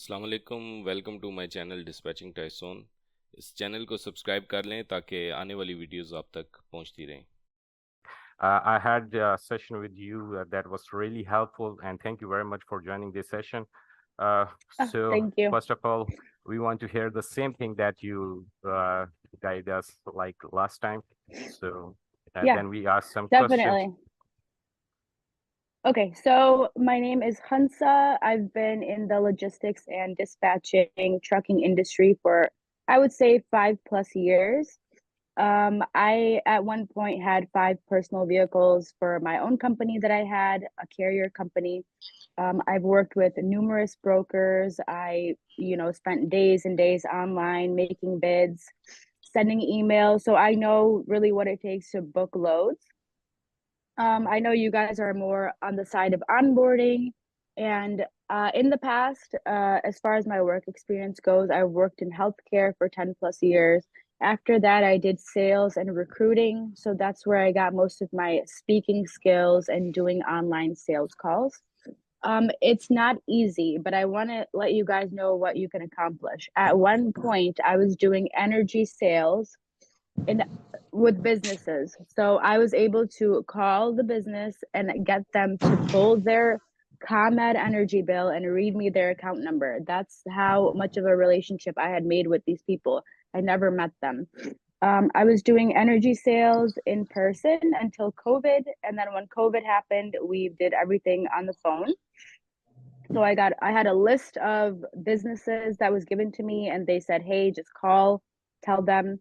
अस्सलाम वालेकुम। Welcome to my channel dispatching Tyson. इस चैनल को सब्सक्राइब कर लें ताकि आने वाली वीडियोस आप तक पहुंचती रहें। I had a session with you that was really helpful, and thank you very much for joining this session. Uh, Oh, so, thank you. first of all, we want to hear the same thing that you guide us like last time. So, Yeah, then we ask some questions. definitely. Okay, so my name is Hansa. I've been in the logistics and dispatching trucking industry for, I would say, 5+ years. I at one point had 5 personal vehicles for my own company that I had, a carrier company. I've worked with numerous brokers. Spent days and days online making bids, sending emails. So I know really what it takes to book loads. I know you guys are more on the side of onboarding. And in the past, as far as my work experience goes, I worked in healthcare for 10+ years. After that, I did sales and recruiting. So that's where I got most of my speaking skills and doing online sales calls. It's not easy, but I want to let you guys know what you can accomplish. At one point, I was doing energy sales in with businesses. So I was able to call the business and get them to pull their ComEd energy bill and read me their account number. That's how much of a relationship I had made with these people. I never met them. I was doing energy sales in person until COVID. And then when COVID happened, we did everything on the phone. So I had a list of businesses that was given to me, and they said, "Hey, just call, tell them."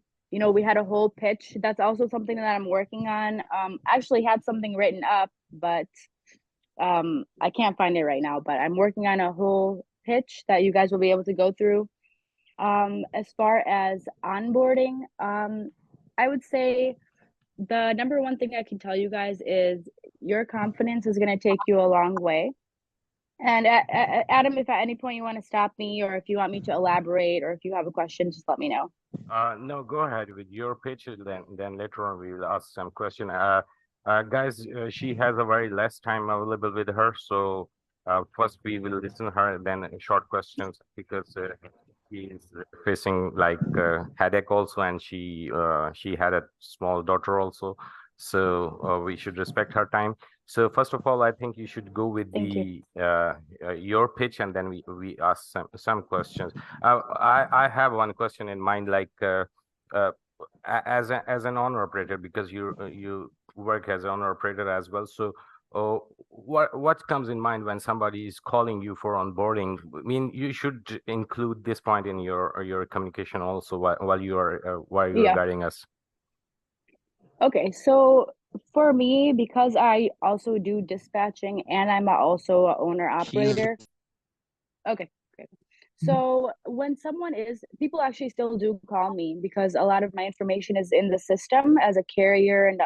We had a whole pitch. That's also something that I'm working on. I actually had something written up, but I can't find it right now. But I'm working on a whole pitch that you guys will be able to go through. As far as onboarding, I would say the number one thing I can tell you guys is your confidence is going to take you a long way. And Adam, if at any point you want to stop me, or if you want me to elaborate, or if you have a question, just let me know. No, go ahead with your pitch. Then later on we will ask some question. Guys, she has a very less time available with her, so first we will listen to her, then short questions because she is facing like headache also, and she had a small daughter also, so we should respect her time. So first of all, I think you should go with Thank you. the your pitch, and then we ask some questions. I have one question in mind, like uh, as an owner operator, because you work as an owner operator as well. So, what comes in mind when somebody is calling you for onboarding? I mean, you should include this point in your communication also while you are Yeah. guiding us. Okay. So for me, because I also do dispatching and I'm also a owner operator. Okay. Okay. So when people actually still do call me because a lot of my information is in the system as a carrier and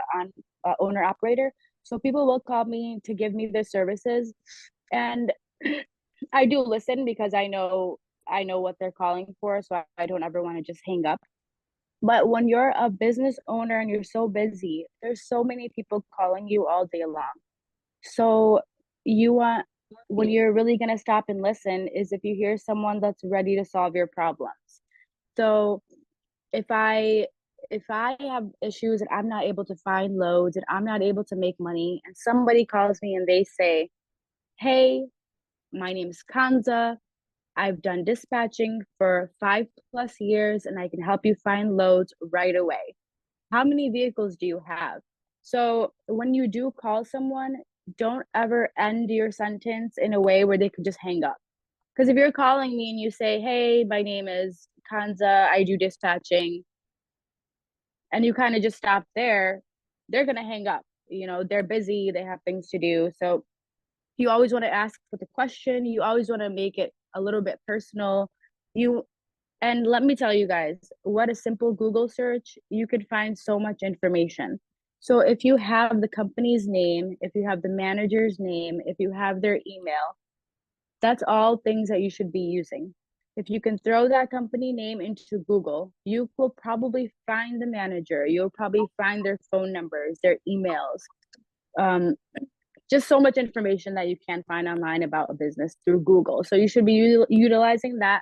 owner operator. So people will call me to give me their services, and I do listen because I know what they're calling for, so I don't ever want to just hang up. But when you're a business owner and you're so busy, there's so many people calling you all day long. So you want when you're really going to stop and listen is if you hear someone that's ready to solve your problems. So if I if I have issues and I'm not able to find loads and I'm not able to make money and somebody calls me and they say, "Hey, my name is Kanza. I've done dispatching for 5+ years and I can help you find loads right away. How many vehicles do you have?" So when you do call someone, don't ever end your sentence in a way where they could just hang up. Because if you're calling me and you say, "Hey, my name is Kanza, I do dispatching," and you kind of just stop there, they're going to hang up. They're busy, they have things to do. So you always want to ask with a question. You always want to make it a little bit personal. You and let me tell you guys, what a simple Google search, you could find so much information. So if you have the company's name, if you have the manager's name, if you have their email, that's all things that you should be using. If you can throw that company name into Google, you will probably find the manager. You'll probably find their phone numbers, their emails. Um, just so much information that you can find online about a business through Google. So you should be utilizing that.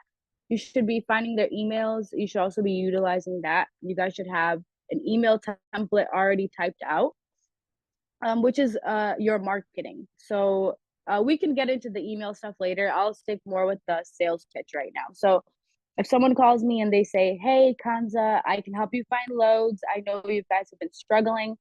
You should be finding their emails. You should also be utilizing that. You guys should have an email template already typed out, which is your marketing. So we can get into the email stuff later. I'll stick more with the sales pitch right now. So if someone calls me and they say, "Hey, Kanza, I can help you find loads. I know you guys have been struggling."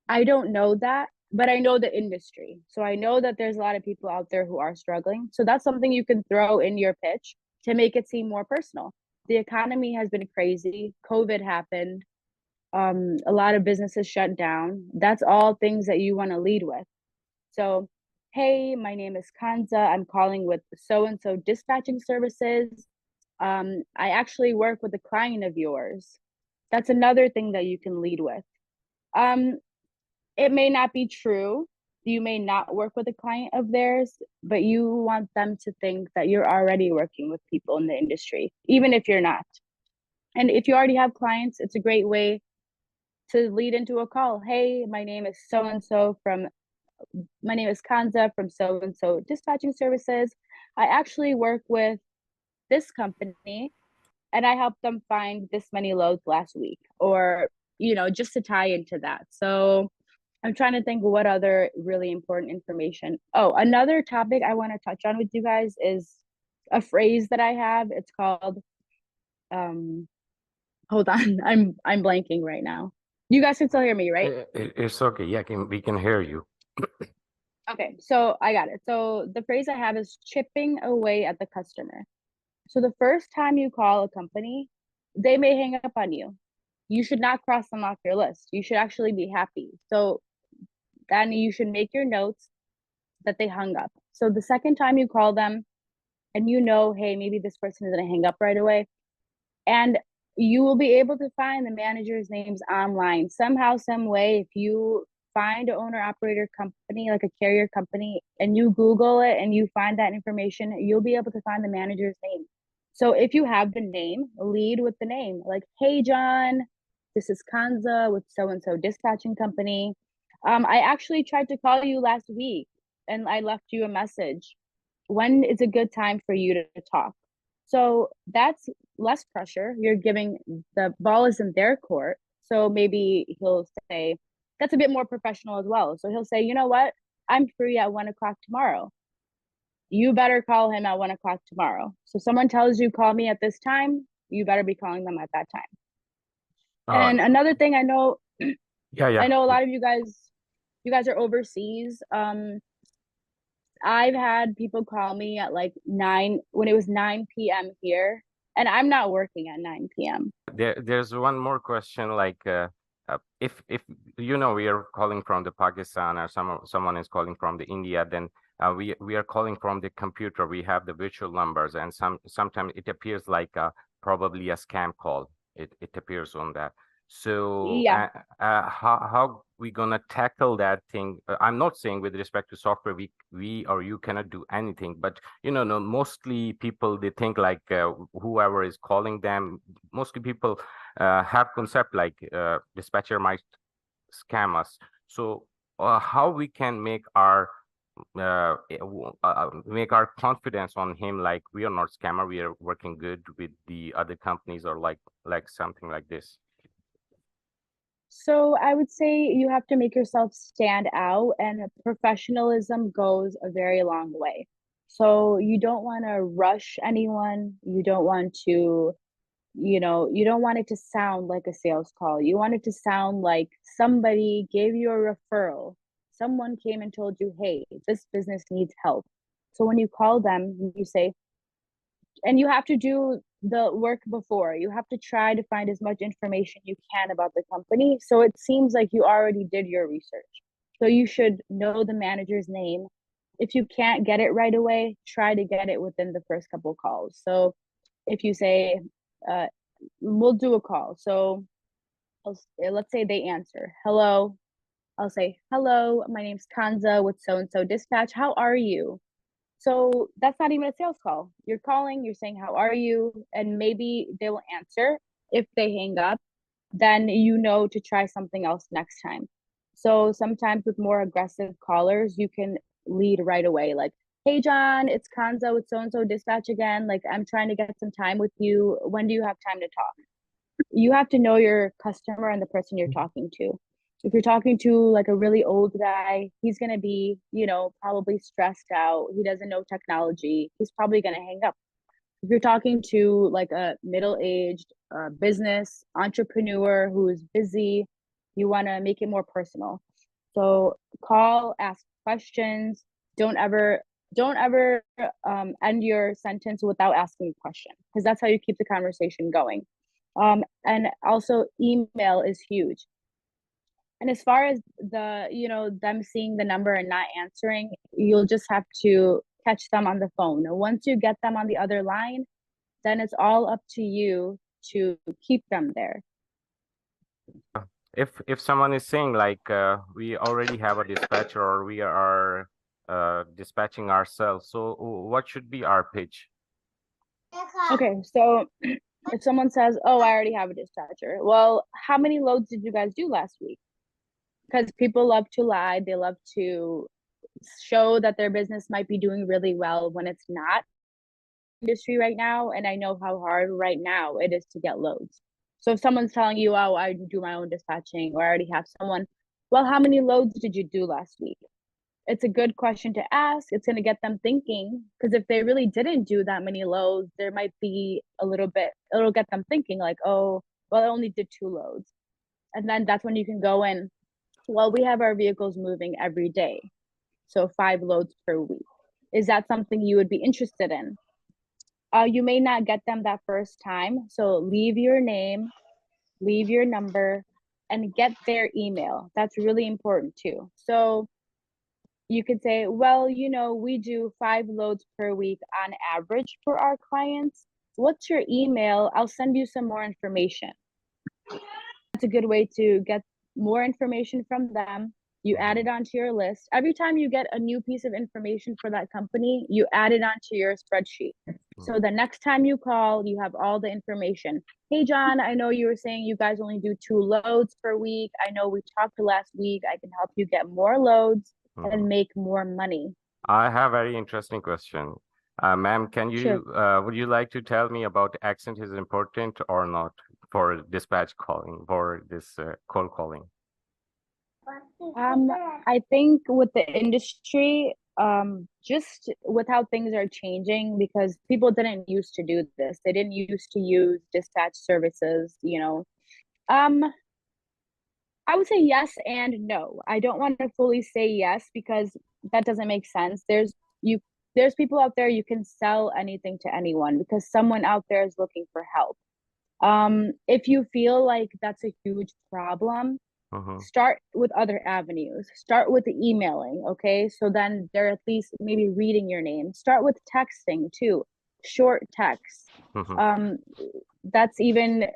I don't know that, but I know the industry. So I know that there's a lot of people out there who are struggling. So that's something you can throw in your pitch to make it seem more personal. The economy has been crazy. COVID happened. A lot of businesses shut down. That's all things that you want to lead with. So, hey, my name is Kanza. I'm calling with so and so dispatching services. I actually work with a client of yours. That's another thing that you can lead with. It may not be true. You may not work with a client of theirs, but you want them to think that you're already working with people in the industry, even if you're not. And if you already have clients, it's a great way to lead into a call. Hey, my name is so and so from my name is Kanza from so and so dispatching services. I actually work with this company and I helped them find this many loads last week, or just to tie into that. So I'm trying to think what other really important information. Oh, another topic I want to touch on with you guys is a phrase that I have. It's called hold on, I'm blanking right now. You guys can still hear me, right? It's okay. Yeah, we can hear you. Okay, so I got it. So the phrase I have is chipping away at the customer. So the first time you call a company, they may hang up on you. You should not cross them off your list. You should actually be happy. So then you should make your notes that they hung up. So the second time you call them and hey, maybe this person is going to hang up right away, and you will be able to find the manager's names online somehow, some way. If you find an owner operator company, like a carrier company, and you Google it and you find that information, you'll be able to find the manager's name. So if you have the name, lead with the name. Like, hey, John, this is Kanza with so and so dispatching company. I actually tried to call you last week and I left you a message. When is a good time for you to talk? So that's less pressure. You're giving the ball is in their court. So maybe he'll say, that's a bit more professional as well. So he'll say, you know what? I'm free at 1 o'clock tomorrow. You better call him at 1 o'clock tomorrow. So someone tells you, call me at this time, you better be calling them at that time. And another thing I know, yeah. I know a lot of you guys are overseas. I've had people call me at like 9 when it was 9 p.m. here, and I'm not working at 9 p.m. There's one more question, like if we are calling from the Pakistan, or someone is calling from the India, then we are calling from the computer. We have the virtual numbers, and sometimes it appears like probably a scam call. It appears on that. So Yeah. how we gonna tackle that thing? I'm not saying with respect to software we or you cannot do anything, but no, mostly people, they think like whoever is calling them, mostly people have concept like dispatcher might scam us. So how we can make our confidence on him, like we are not scammer, we are working good with the other companies, or like something like this. So I would say you have to make yourself stand out, and professionalism goes a very long way. So you don't want to rush anyone. You don't want to, you don't want it to sound like a sales call. You want it to sound like somebody gave you a referral. Someone came and told you, hey, this business needs help. So when you call them, you say, and you have to do the work before. You have to try to find as much information you can about the company. So it seems like you already did your research. So you should know the manager's name. If you can't get it right away, try to get it within the first couple calls. So if you say, we'll do a call. So let's say they answer, hello. I'll say, hello, my name's Kanza with so and so dispatch. How are you? So that's not even a sales call. You're calling, you're saying, how are you? And maybe they will answer. If they hang up, then you know to try something else next time. So sometimes with more aggressive callers, you can lead right away, like, hey John, it's Kanza with so and so dispatch again. Like, I'm trying to get some time with you. When do you have time to talk? You have to know your customer and the person you're talking to. If you're talking to like a really old guy, he's going to be, probably stressed out. He doesn't know technology. He's probably going to hang up. If you're talking to like a middle-aged business entrepreneur who is busy, you want to make it more personal. So call, ask questions. Don't ever end your sentence without asking a question, because that's how you keep the conversation going. And also email is huge. And as far as them seeing the number and not answering, you'll just have to catch them on the phone. Once you get them on the other line, then it's all up to you to keep them there. If someone is saying like we already have a dispatcher or we are dispatching ourselves, so what should be our pitch? Okay, so if someone says, oh, I already have a dispatcher, well, how many loads did you guys do last week? Because people love to lie. They love to show that their business might be doing really well when it's not industry right now. And I know how hard right now it is to get loads. So if someone's telling you, oh, I do my own dispatching, or I already have someone, well, how many loads did you do last week? It's a good question to ask. It's going to get them thinking, because if they really didn't do that many loads, there might be it'll get them thinking like, oh, well, I only did 2 loads. And then that's when you can go in, well, we have our vehicles moving every day, so 5 loads per week. Is that something you would be interested in? You may not get them that first time, so leave your name, leave your number, and get their email. That's really important too. So you could say, well, we do 5 loads per week on average for our clients. What's your email? I'll send you some more information. That's a good way to get more information from them. You add it onto your list. Every time you get a new piece of information for that company, you add it onto your spreadsheet. So the next time you call, you have all the information. Hey, John, I know you were saying you guys only do 2 loads per week. I know we talked last week. I can help you get more loads and make more money. I have a very interesting question. Ma'am, would you like to tell me about accent is important or not for dispatch calling, for this cold calling? I think with the industry, just with how things are changing, because people didn't used to do this. They didn't used to use dispatch services, I would say yes and no. I don't want to fully say yes because that doesn't make sense. There's people out there, you can sell anything to anyone because someone out there is looking for help. If you feel like that's a huge problem, start with other avenues. Start with the emailing, okay? So then they're at least maybe reading your name. Start with texting too, short text. That's even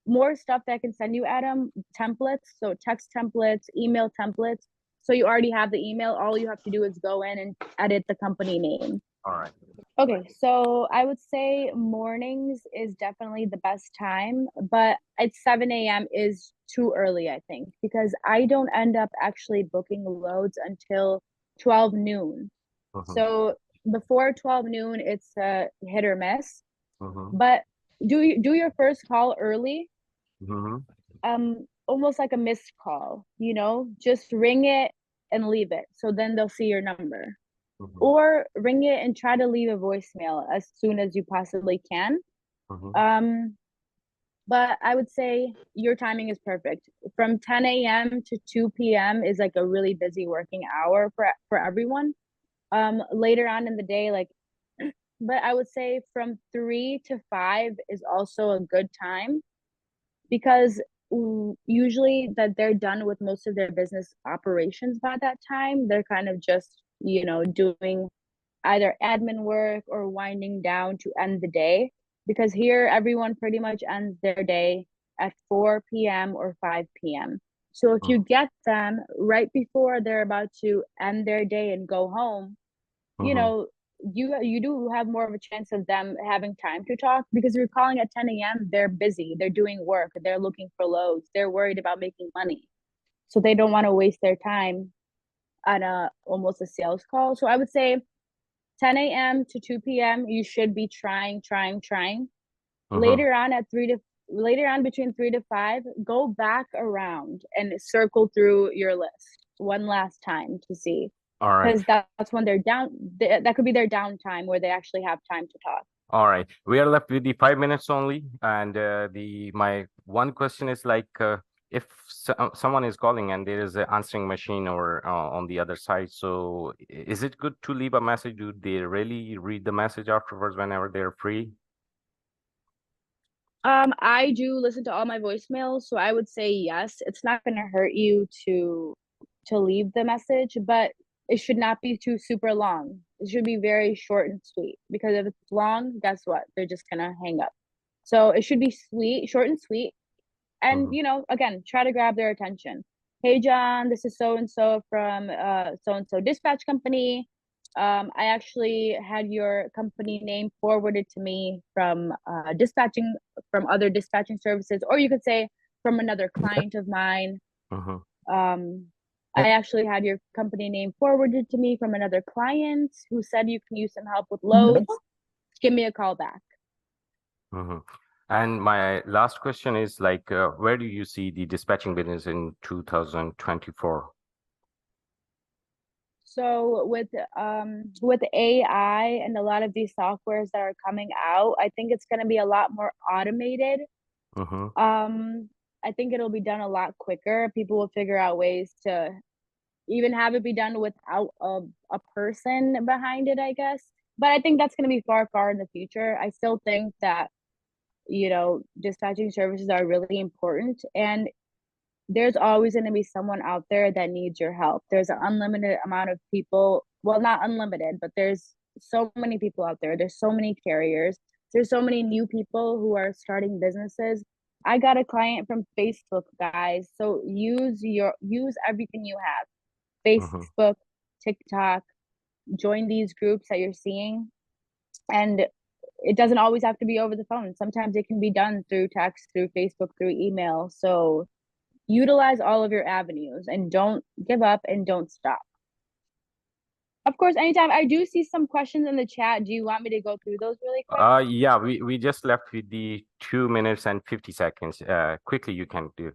more stuff that I can send you, Adam. Templates, so text templates, email templates. So you already have the email. All you have to do is go in and edit the company name. All right. Okay, so I would say mornings is definitely the best time, but at 7 a.m. is too early, I think, because I don't end up actually booking loads until 12 noon. So before 12 noon, it's a hit or miss. But do your first call early. Almost like a missed call, just ring it and leave it. So then they'll see your number. Or ring it and try to leave a voicemail as soon as you possibly can. But I would say your timing is perfect. From 10 a.m. to 2 p.m. is like a really busy working hour for everyone. Later on in the day, but I would say from 3 to 5 is also a good time, because usually that they're done with most of their business operations by that time. They're kind of just, doing either admin work or winding down to end the day, because here everyone pretty much ends their day at 4 p.m. or 5 p.m. So if you get them right before they're about to end their day and go home, you do have more of a chance of them having time to talk, because if you're calling at 10 a.m., they're busy, they're doing work, they're looking for loads, they're worried about making money. so they don't want to waste their time on almost a sales call. So I would say 10 a.m. to 2 p.m. you should be trying. Later on later on between 3 to 5, go back around and circle through your list one last time to see, All right. because that's when they're down. That could be their downtime where they actually have time to talk. All right. We are left with the 5 minutes only, and my one question is like, if someone is calling and there is an answering machine or on the other side, so is it good to leave a message? Do they really read the message afterwards whenever they're free? I do listen to all my voicemails, so I would say yes. It's not going to hurt you to leave the message, but it should not be too super long. It should be very short and sweet, because if it's long, guess what? They're just gonna hang up. So it should be short and sweet, and again, try to grab their attention. Hey John, this is so and so from so and so dispatch company. I actually had your company name forwarded to me from other dispatching services, or you could say from another client of mine. I actually had your company name forwarded to me from another client who said you can use some help with loads. Give me a call back. And my last question is like, where do you see the dispatching business in 2024? So with AI and a lot of these softwares that are coming out, I think it's going to be a lot more automated. I think it'll be done a lot quicker. People will figure out ways to even have it be done without a person behind it, I guess. But I think that's going to be far, far in the future. I still think that, dispatching services are really important, and there's always going to be someone out there that needs your help. There's an unlimited amount of people. Well, not unlimited, but there's so many people out there. There's so many carriers. There's so many new people who are starting businesses. I got a client from Facebook, guys. So use everything you have. Facebook, TikTok, join these groups that you're seeing. And it doesn't always have to be over the phone. Sometimes it can be done through text, through Facebook, through email. So utilize all of your avenues and don't give up and don't stop. Of course, anytime. I do see some questions in the chat. Do you want me to go through those really quick? Yeah, we just left with the 2 minutes and 50 seconds. Quickly you can do.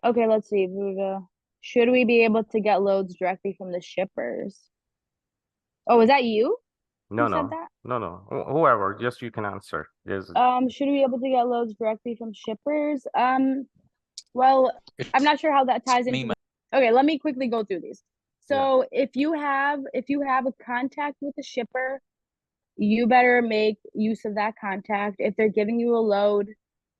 Okay, let's see. Should we be able to get loads directly from the shippers? Oh, is that you? No, Who said no, that? no. Whoever, just you can answer. Should we be able to get loads directly from shippers? Well, I'm not sure how that ties into. Okay, let me quickly go through these. So if you have a contact with the shipper, you better make use of that contact. If they're giving you a load,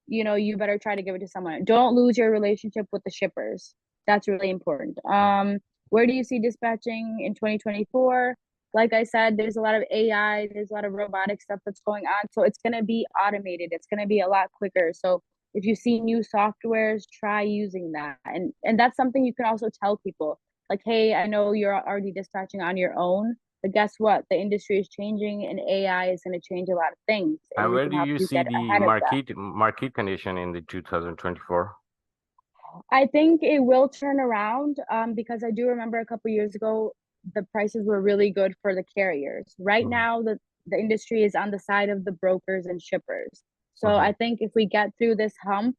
you better try to give it to someone. Don't lose your relationship with the shippers. That's really important. Where do you see dispatching in 2024? Like I said, there's a lot of AI, there's a lot of robotic stuff that's going on. So it's going to be automated. It's going to be a lot quicker. So if you see new softwares, try using that. And that's something you can also tell people. Like, hey, I know you're already dispatching on your own, but guess what? The industry is changing and AI is going to change a lot of things. And we where can do help you you see get the ahead of that. market condition in the 2024? I think it will turn around because I do remember a couple years ago, the prices were really good for the carriers. Right now, the industry is on the side of the brokers and shippers. So I think if we get through this hump,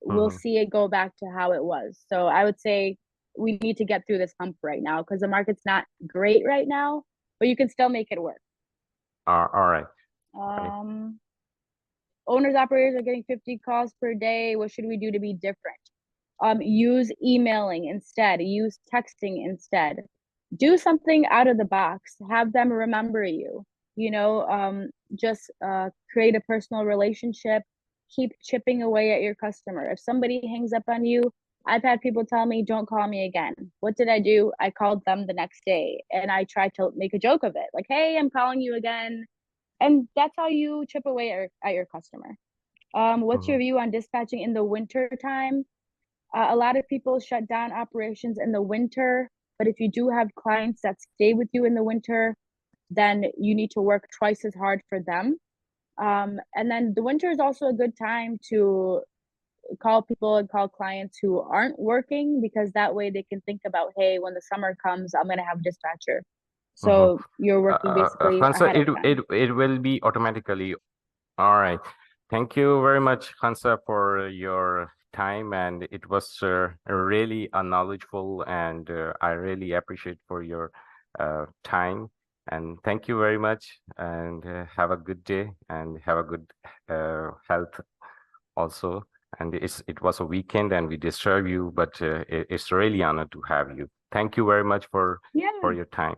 we'll see it go back to how it was. So I would say we need to get through this hump right now because the market's not great right now, but you can still make it work. All right. Owners operators are getting 50 calls per day. What should we do to be different? Use emailing instead, use texting instead. Do something out of the box. Have them remember you. Just create a personal relationship. Keep chipping away at your customer. If somebody hangs up on you, I've had people tell me, don't call me again. What did I do? I called them the next day and I tried to make a joke of it. Like, hey, I'm calling you again. And that's how you chip away at your customer. What's your view on dispatching in the winter time? A lot of people shut down operations in the winter, but if you do have clients that stay with you in the winter, then you need to work twice as hard for them. And then the winter is also a good time to call people and call clients who aren't working, because that way they can think about, hey, when the summer comes, I'm gonna have a dispatcher. So you're working basically Hansa, ahead of time. it will be automatically. All right. Thank you very much, Hansa, for your time, and it was really knowledgeable, and I really appreciate for your time. And thank you very much, and have a good day, and have a good health also. And it was a weekend, and we disturb you, but it's really honored to have you. Thank you very much for Yeah. your time.